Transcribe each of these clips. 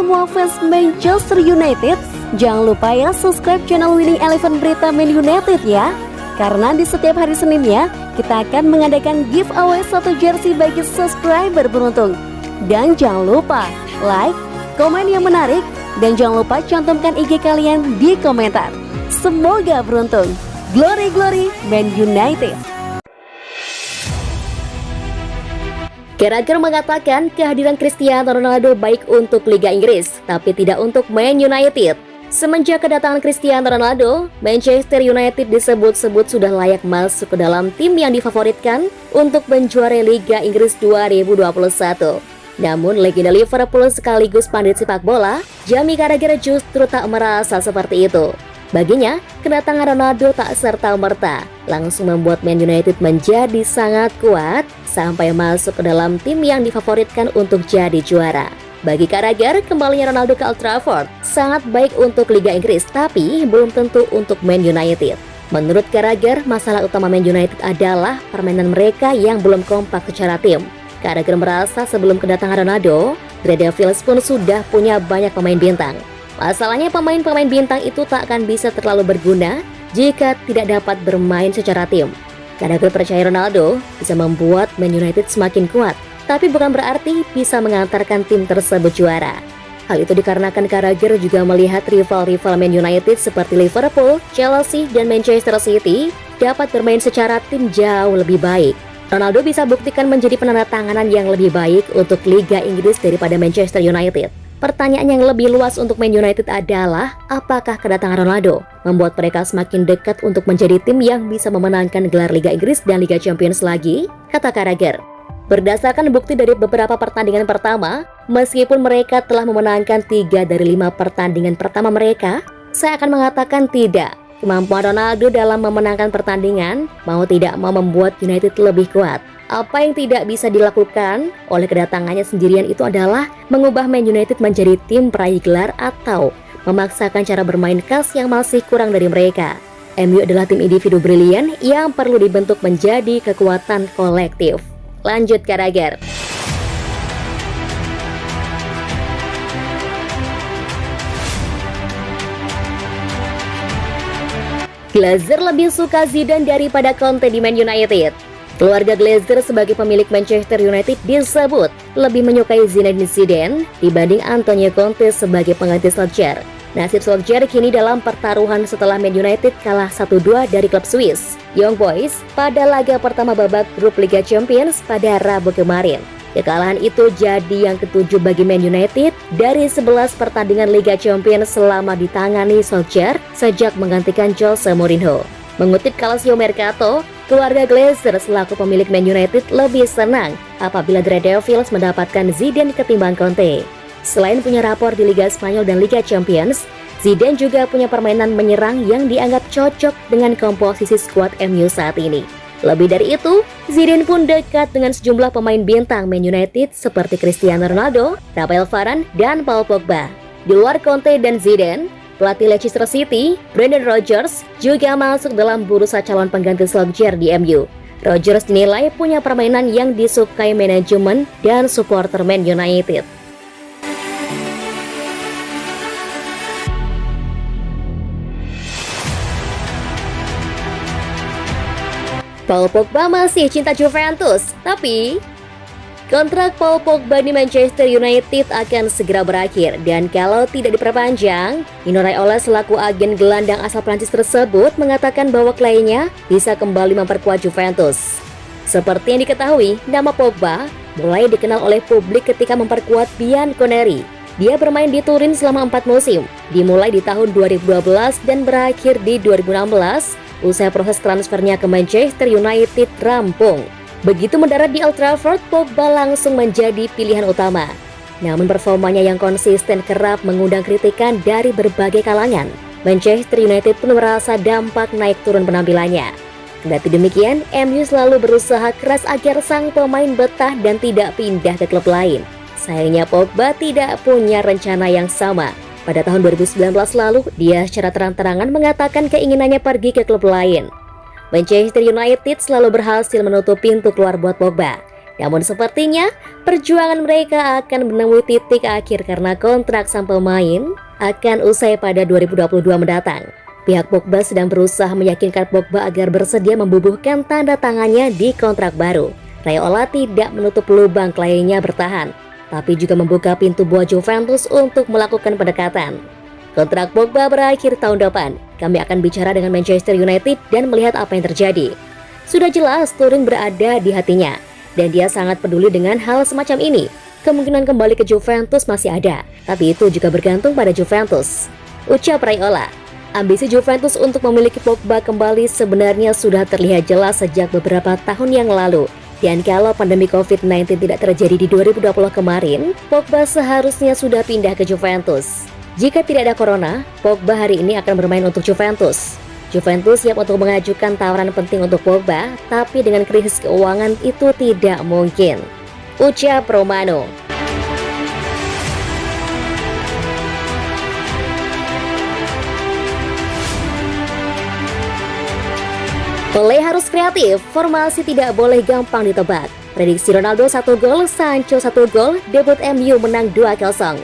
semua fans Manchester United, jangan lupa ya subscribe channel Winning Eleven Berita Man United ya. Karena di setiap hari Seninnya, kita akan mengadakan giveaway 1 jersey bagi subscriber beruntung. Dan jangan lupa like, komen yang menarik, dan jangan lupa cantumkan IG kalian di komentar. Semoga beruntung. Glory Glory Man United. Carragher mengatakan kehadiran Cristiano Ronaldo baik untuk Liga Inggris, tapi tidak untuk Man United. Semenjak kedatangan Cristiano Ronaldo, Manchester United disebut-sebut sudah layak masuk ke dalam tim yang difavoritkan untuk menjuarai Liga Inggris 2021. Namun legenda Liverpool sekaligus pandit sepak bola, Jamie Carragher justru tak merasa seperti itu. Baginya, kedatangan Ronaldo tak serta-merta langsung membuat Man United menjadi sangat kuat sampai masuk ke dalam tim yang difavoritkan untuk jadi juara. Bagi Carragher, kembalinya Ronaldo ke Old Trafford sangat baik untuk Liga Inggris, tapi belum tentu untuk Man United. Menurut Carragher, masalah utama Man United adalah permainan mereka yang belum kompak secara tim. Carragher merasa sebelum kedatangan Ronaldo, The Devils pun sudah punya banyak pemain bintang. Masalahnya pemain-pemain bintang itu tak akan bisa terlalu berguna jika tidak dapat bermain secara tim. Carragher percaya Ronaldo bisa membuat Man United semakin kuat, tapi bukan berarti bisa mengantarkan tim tersebut juara. Hal itu dikarenakan Carragher juga melihat rival-rival Man United seperti Liverpool, Chelsea, dan Manchester City dapat bermain secara tim jauh lebih baik. Ronaldo bisa buktikan menjadi penandatanganan yang lebih baik untuk Liga Inggris daripada Manchester United. Pertanyaan yang lebih luas untuk Man United adalah, apakah kedatangan Ronaldo membuat mereka semakin dekat untuk menjadi tim yang bisa memenangkan gelar Liga Inggris dan Liga Champions lagi? Kata Carragher. Berdasarkan bukti dari beberapa pertandingan pertama, meskipun mereka telah memenangkan 3 dari 5 pertandingan pertama mereka, saya akan mengatakan tidak. Kemampuan Ronaldo dalam memenangkan pertandingan mau tidak mau membuat United lebih kuat. Apa yang tidak bisa dilakukan oleh kedatangannya sendirian itu adalah mengubah Man United menjadi tim peraih gelar atau memaksakan cara bermain khas yang masih kurang dari mereka. MU adalah tim individu brilian yang perlu dibentuk menjadi kekuatan kolektif. Lanjut Carragher. Glazer lebih suka Zidane daripada Conte di Man United. Keluarga Glazer sebagai pemilik Manchester United disebut lebih menyukai Zinedine Zidane dibanding Antonio Conte sebagai pengganti Solskjaer. Nasib Solskjaer kini dalam pertaruhan setelah Man United kalah 1-2 dari klub Swiss Young Boys pada laga pertama babak grup Liga Champions pada Rabu kemarin. Kekalahan itu jadi yang ke-7 bagi Man United dari 11 pertandingan Liga Champions selama ditangani Solskjaer sejak menggantikan Jose Mourinho. Mengutip Calcio Mercato, keluarga Glazer selaku pemilik Man United lebih senang apabila The Devils mendapatkan Zidane ketimbang Conte. Selain punya rapor di Liga Spanyol dan Liga Champions, Zidane juga punya permainan menyerang yang dianggap cocok dengan komposisi skuad MU saat ini. Lebih dari itu, Zidane pun dekat dengan sejumlah pemain bintang Man United seperti Cristiano Ronaldo, Rafael Varane, dan Paul Pogba. Di luar Conte dan Zidane, pelatih Leicester City, Brendan Rodgers, juga masuk dalam bursa calon pengganti Solskjaer di MU. Rodgers dinilai punya permainan yang disukai manajemen dan supporter Man United. Paul Pogba masih cinta Juventus, tapi kontrak Paul Pogba di Manchester United akan segera berakhir dan kalau tidak diperpanjang, Mino Raiola selaku agen gelandang asal Prancis tersebut mengatakan bahwa kliennya bisa kembali memperkuat Juventus. Seperti yang diketahui, nama Pogba mulai dikenal oleh publik ketika memperkuat Bianconeri. Dia bermain di Turin selama 4 musim, dimulai di tahun 2012 dan berakhir di 2016, usai proses transfernya ke Manchester United rampung. Begitu mendarat di Old Trafford, Pogba langsung menjadi pilihan utama. Namun performanya yang konsisten kerap mengundang kritikan dari berbagai kalangan. Manchester United pun merasa dampak naik turun penampilannya. Kendati demikian, MU selalu berusaha keras agar sang pemain betah dan tidak pindah ke klub lain. Sayangnya Pogba tidak punya rencana yang sama. Pada tahun 2019 lalu, dia secara terang-terangan mengatakan keinginannya pergi ke klub lain. Manchester United selalu berhasil menutup pintu keluar buat Pogba. Namun sepertinya perjuangan mereka akan menemui titik akhir karena kontrak sang pemain akan usai pada 2022 mendatang. Pihak Pogba sedang berusaha meyakinkan Pogba agar bersedia membubuhkan tanda tangannya di kontrak baru. Raiola tidak menutup lubang kliennya bertahan, tapi juga membuka pintu buat Juventus untuk melakukan pendekatan. Kontrak Pogba berakhir tahun depan. Kami akan bicara dengan Manchester United dan melihat apa yang terjadi. Sudah jelas Turing berada di hatinya, dan dia sangat peduli dengan hal semacam ini. Kemungkinan kembali ke Juventus masih ada, tapi itu juga bergantung pada Juventus, ucap Raiola. Ambisi Juventus untuk memiliki Pogba kembali sebenarnya sudah terlihat jelas sejak beberapa tahun yang lalu. Dan kalau pandemi COVID-19 tidak terjadi di 2020 kemarin, Pogba seharusnya sudah pindah ke Juventus. Jika tidak ada corona, Pogba hari ini akan bermain untuk Juventus. Juventus siap untuk mengajukan tawaran penting untuk Pogba, tapi dengan krisis keuangan itu tidak mungkin, ucap Romano. Oleh harus kreatif, formasi tidak boleh gampang ditebak. Prediksi Ronaldo 1 gol, Sancho 1 gol, debut MU menang 2-0.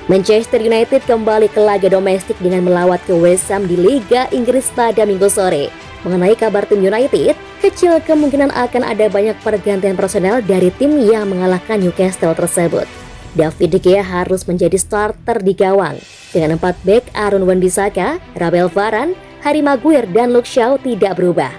Manchester United kembali ke laga domestik dengan melawat ke West Ham di Liga Inggris pada Minggu sore. Mengenai kabar tim United, kecil kemungkinan akan ada banyak pergantian personel dari tim yang mengalahkan Newcastle tersebut. David De Gea harus menjadi starter di gawang. Dengan 4 bek Aaron Wan-Bissaka, Rafael Varane, Harry Maguire, dan Luke Shaw tidak berubah.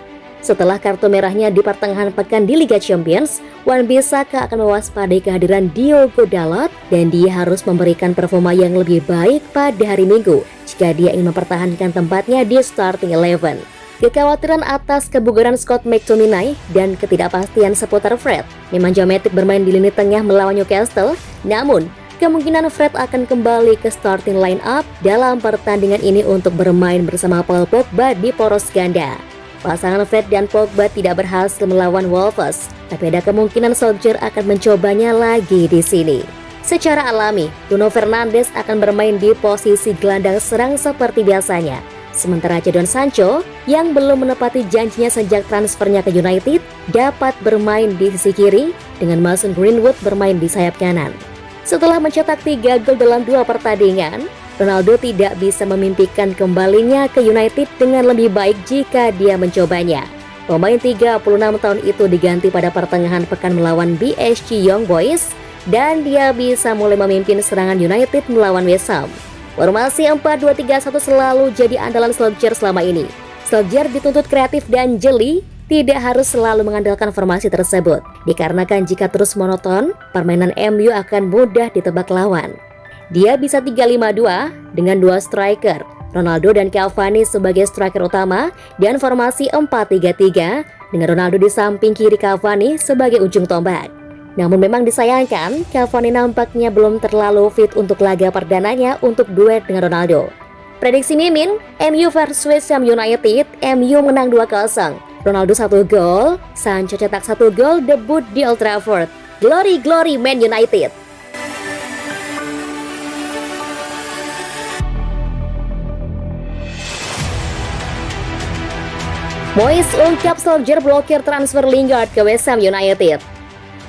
Setelah kartu merahnya di pertengahan pekan di Liga Champions, Wan-Bissaka akan mewaspadai kehadiran Diogo Dalot dan dia harus memberikan performa yang lebih baik pada hari Minggu jika dia ingin mempertahankan tempatnya di starting 11. Kekhawatiran atas kebugaran Scott McTominay dan ketidakpastian seputar Fred memanja Matic bermain di lini tengah melawan Newcastle, namun kemungkinan Fred akan kembali ke starting line up dalam pertandingan ini untuk bermain bersama Paul Pogba di poros ganda. Pasangan Fred dan Pogba tidak berhasil melawan Wolves, tapi ada kemungkinan Solskjaer akan mencobanya lagi di sini. Secara alami, Bruno Fernandes akan bermain di posisi gelandang serang seperti biasanya. Sementara Jadon Sancho, yang belum menepati janjinya sejak transfernya ke United, dapat bermain di sisi kiri dengan Mason Greenwood bermain di sayap kanan. Setelah mencetak 3 gol dalam 2 pertandingan, Ronaldo tidak bisa memimpikan kembalinya ke United dengan lebih baik jika dia mencobanya. Pemain 36 tahun itu diganti pada pertengahan pekan melawan BSG Young Boys dan dia bisa mulai memimpin serangan United melawan West Ham. Formasi 4-2-3-1 selalu jadi andalan Solskjaer selama ini. Solskjaer dituntut kreatif dan jeli, tidak harus selalu mengandalkan formasi tersebut. Dikarenakan jika terus monoton, permainan MU akan mudah ditebak lawan. Dia bisa 3-5-2 dengan 2 striker, Ronaldo dan Cavani sebagai striker utama, dan formasi 4-3-3 dengan Ronaldo di samping kiri Cavani sebagai ujung tombak. Namun memang disayangkan, Cavani nampaknya belum terlalu fit untuk laga perdananya untuk duet dengan Ronaldo. Prediksi Mimin, MU vs West Ham United, MU menang 2-0. Ronaldo 1 gol, Sancho cetak 1 gol, debut di Old Trafford. Glory glory Man United. Moyes ungkap Solskjaer blokir transfer Lingard ke West Ham United.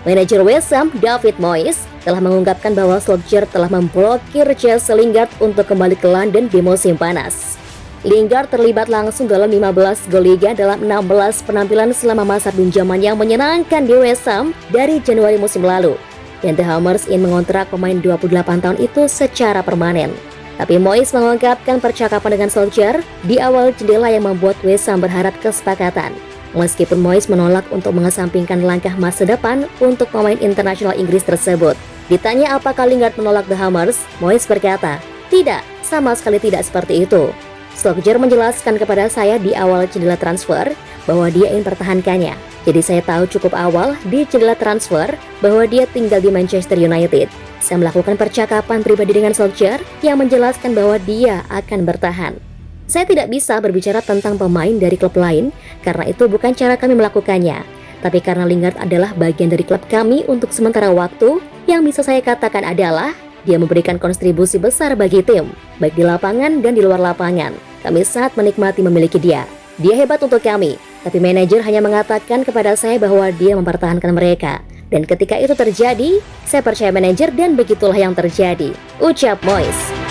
Manajer West Ham, David Moyes, telah mengungkapkan bahwa Solskjaer telah memblokir Jesse Lingard untuk kembali ke London di musim panas. Lingard terlibat langsung dalam 15 gol Liga dalam 16 penampilan selama masa pinjaman yang menyenangkan di West Ham dari Januari musim lalu. Dan The Hammers ingin mengontrak pemain 28 tahun itu secara permanen. Tapi Moyes mengungkapkan percakapan dengan Solskjaer di awal jendela yang membuat West Ham berharap kesepakatan. Meskipun Moyes menolak untuk mengesampingkan langkah masa depan untuk pemain internasional Inggris tersebut. Ditanya apakah Lingard menolak The Hammers, Moyes berkata, "Tidak, sama sekali tidak seperti itu. Solskjaer menjelaskan kepada saya di awal jendela transfer bahwa dia ingin pertahankannya. Jadi saya tahu cukup awal di jendela transfer bahwa dia tinggal di Manchester United. Saya melakukan percakapan pribadi dengan Solskjaer yang menjelaskan bahwa dia akan bertahan. Saya tidak bisa berbicara tentang pemain dari klub lain karena itu bukan cara kami melakukannya. Tapi karena Lingard adalah bagian dari klub kami untuk sementara waktu, yang bisa saya katakan adalah dia memberikan kontribusi besar bagi tim, baik di lapangan dan di luar lapangan. Kami sangat menikmati memiliki dia. Dia hebat untuk kami, tapi manajer hanya mengatakan kepada saya bahwa dia mempertahankan mereka. Dan ketika itu terjadi, saya percaya manajer dan begitulah yang terjadi, ucap Moyes.